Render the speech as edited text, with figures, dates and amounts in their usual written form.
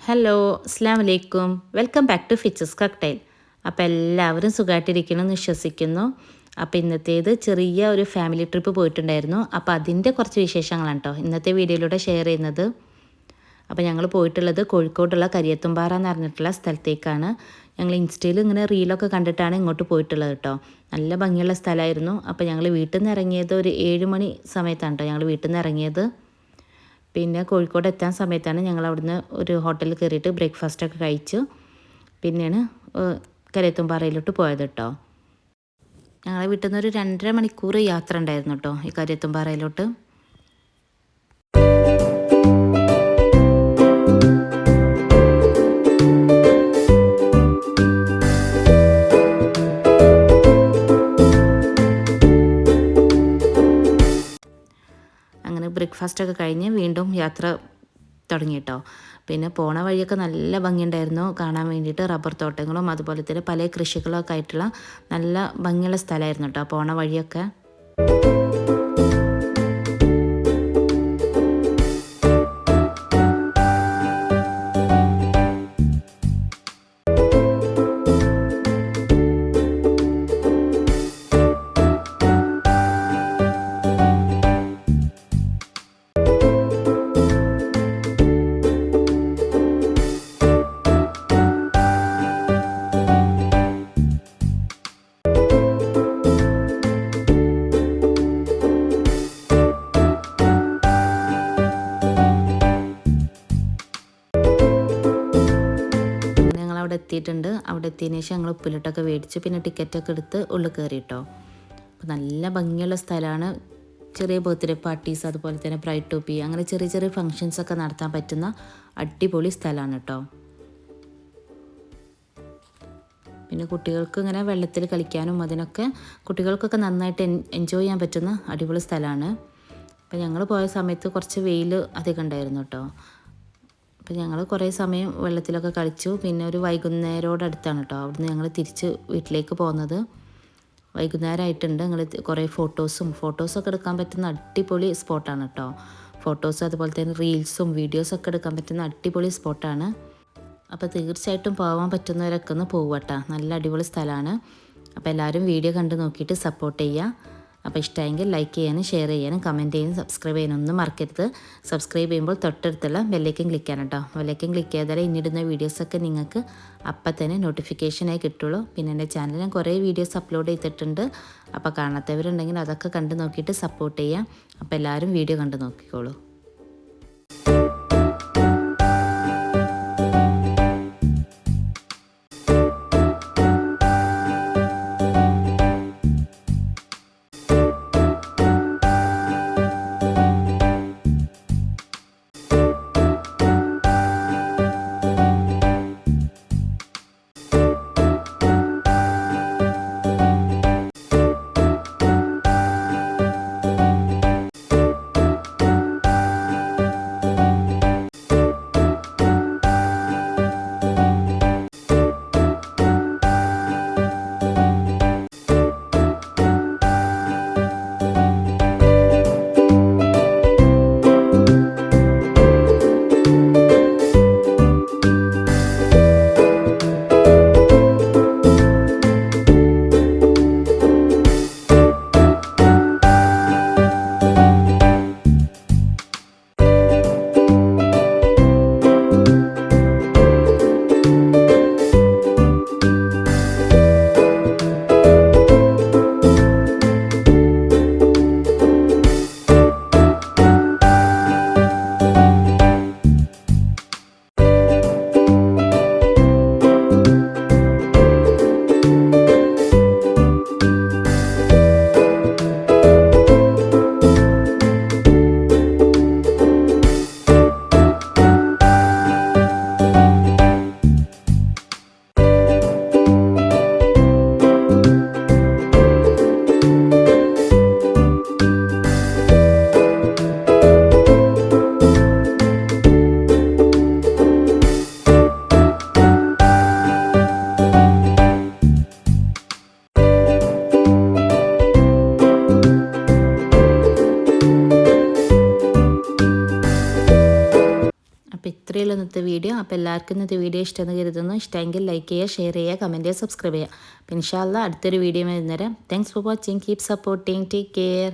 Hello, അസ്സലാമു അലൈക്കും. Welcome back to ഫിച്ചസ് കോക്ടെയിൽ. അപ്പോൾ എല്ലാവരും സുഖമായിട്ടിരിക്കണമെന്ന് വിശ്വസിക്കുന്നു. അപ്പോൾ ഇന്നത്തേത് ചെറിയ ഒരു ഫാമിലി ട്രിപ്പ് പോയിട്ടുണ്ടായിരുന്നു. അപ്പോൾ അതിൻ്റെ കുറച്ച് വിശേഷങ്ങളാണ് കേട്ടോ ഇന്നത്തെ വീഡിയോയിലൂടെ ഷെയർ ചെയ്യുന്നത്. അപ്പോൾ ഞങ്ങൾ പോയിട്ടുള്ളത് കോഴിക്കോടുള്ള കരിയത്തുംപാറ എന്ന് പറഞ്ഞിട്ടുള്ള സ്ഥലത്തേക്കാണ്. ഞങ്ങൾ ഇൻസ്റ്റയിൽ ഇങ്ങനെ റീലൊക്കെ കണ്ടിട്ടാണ് ഇങ്ങോട്ട് പോയിട്ടുള്ളത് കേട്ടോ. നല്ല ഭംഗിയുള്ള സ്ഥലമായിരുന്നു. അപ്പോൾ ഞങ്ങൾ വീട്ടിൽ നിന്ന് ഇറങ്ങിയത് ഒരു 7 മണി സമയത്താണ് കേട്ടോ ഞങ്ങൾ വീട്ടിൽ നിന്ന് ഇറങ്ങിയത്. പിന്നെ കോഴിക്കോട് എത്താൻ സമയത്താണ് ഞങ്ങൾ അവിടുന്ന് ഒരു ഹോട്ടലിൽ കയറിയിട്ട് ബ്രേക്ക്ഫാസ്റ്റൊക്കെ കഴിച്ചു. പിന്നെയാണ് കരിയത്തുംപാറയിലോട്ട് പോയത് കേട്ടോ. ഞങ്ങളെ വീട്ടിൽ നിന്ന് ഒരു 2.5 മണിക്കൂർ യാത്ര ഉണ്ടായിരുന്നു കേട്ടോ ഈ കരിയത്തുംപാറയിലോട്ട്. അങ്ങനെ ബ്രേക്ക്ഫാസ്റ്റൊക്കെ കഴിഞ്ഞ് വീണ്ടും യാത്ര തുടങ്ങി കേട്ടോ. പിന്നെ പോണ വഴിയൊക്കെ നല്ല ഭംഗിയുണ്ടായിരുന്നു കാണാൻ വേണ്ടിയിട്ട്. റബ്ബർ തോട്ടങ്ങളും അതുപോലെ തന്നെ പല കൃഷികളൊക്കെ ആയിട്ടുള്ള നല്ല ഭംഗിയുള്ള സ്ഥലമായിരുന്നു കേട്ടോ പോണ വഴിയൊക്കെ. അവിടെ എത്തിയിട്ടുണ്ട്. അവിടെ എത്തിയതിന് ശേഷം ഞങ്ങൾ ഉപ്പിലിട്ടൊക്കെ മേടിച്ചു. പിന്നെ ടിക്കറ്റൊക്കെ എടുത്ത് ഉള്ളിൽ കയറി കേട്ടോ. അപ്പോൾ നല്ല ഭംഗിയുള്ള സ്ഥലമാണ്. ചെറിയ ബർത്ത്ഡേ പാർട്ടീസ് അതുപോലെ തന്നെ ബ്രൈഡ് ടു ബി അങ്ങനെ ചെറിയ ചെറിയ ഫങ്ഷൻസൊക്കെ നടത്താൻ പറ്റുന്ന അടിപൊളി സ്ഥലമാണ് കേട്ടോ. പിന്നെ കുട്ടികൾക്ക് ഇങ്ങനെ വെള്ളത്തിൽ കളിക്കാനും അതിനൊക്കെ കുട്ടികൾക്കൊക്കെ നന്നായിട്ട് എൻജോയ് ചെയ്യാൻ പറ്റുന്ന അടിപൊളി സ്ഥലമാണ്. അപ്പോൾ ഞങ്ങൾ പോയ സമയത്ത് കുറച്ച് വെയിൽ അധികം ഉണ്ടായിരുന്നു കേട്ടോ. അപ്പോൾ ഞങ്ങൾ കുറേ സമയം വെള്ളത്തിലൊക്കെ കളിച്ചു. പിന്നെ ഒരു വൈകുന്നേരത്തോടടുത്താണ് കേട്ടോ അവിടുന്ന് ഞങ്ങൾ തിരിച്ച് വീട്ടിലേക്ക് പോകുന്നത്. വൈകുന്നേരമായിട്ടുണ്ട്. ഞങ്ങൾ കുറേ ഫോട്ടോസൊക്കെ എടുക്കാൻ പറ്റുന്ന അടിപൊളി സ്പോട്ടാണ് കേട്ടോ. ഫോട്ടോസ് അതുപോലെ തന്നെ റീൽസും വീഡിയോസൊക്കെ എടുക്കാൻ പറ്റുന്ന അടിപൊളി സ്പോട്ടാണ്. അപ്പോൾ തീർച്ചയായിട്ടും പോകാൻ പറ്റുന്നവരൊക്കെ ഒന്ന് പോകട്ടോ. നല്ല അടിപൊളി സ്ഥലമാണ്. അപ്പോൾ എല്ലാവരും വീഡിയോ കണ്ട് നോക്കിയിട്ട് സപ്പോർട്ട് ചെയ്യുക. അപ്പോൾ ഇഷ്ടമെങ്കിൽ ലൈക്ക് ചെയ്യാനും ഷെയർ ചെയ്യാനും കമൻറ്റ് ചെയ്യാനും സബ്സ്ക്രൈബ് ചെയ്യാനൊന്നും മറക്കരുത്. സബ്സ്ക്രൈബ് ചെയ്യുമ്പോൾ തൊട്ടടുത്തുള്ള ബെല്ലൈക്കൻ ക്ലിക്ക് ചെയ്യണം കേട്ടോ. ബെല്ലൈക്കൻ ക്ലിക്ക് ചെയ്താലേ ഇന്നിടുന്ന വീഡിയോസൊക്കെ നിങ്ങൾക്ക് അപ്പം തന്നെ നോട്ടിഫിക്കേഷനായി കിട്ടുള്ളൂ. പിന്നെ എൻ്റെ ചാനൽ ഞാൻ കുറേ വീഡിയോസ് അപ്ലോഡ് ചെയ്തിട്ടുണ്ട്. അപ്പോൾ കാണാത്തവരുണ്ടെങ്കിൽ അതൊക്കെ കണ്ട് നോക്കിയിട്ട് സപ്പോർട്ട് ചെയ്യാം. അപ്പോൾ എല്ലാവരും വീഡിയോ കണ്ട് നോക്കിക്കോളൂ. ഇന്നത്തെ വീഡിയോ. അപ്പോൾ എല്ലാവർക്കും ഇന്നത്തെ വീഡിയോ ഇഷ്ടമെന്ന് കരുതുന്നു. ഇഷ്ടമെങ്കിൽ ലൈക്ക് ചെയ്യുക, ഷെയർ ചെയ്യുക, കമൻറ്റ് ചെയ്യുക, സബ്സ്ക്രൈബ് ചെയ്യുക. അപ്പോൾ ഇൻഷാ അല്ലാ അടുത്തൊരു വീഡിയോ വരുന്നേരം. Thanks for watching. Keep supporting. Take care.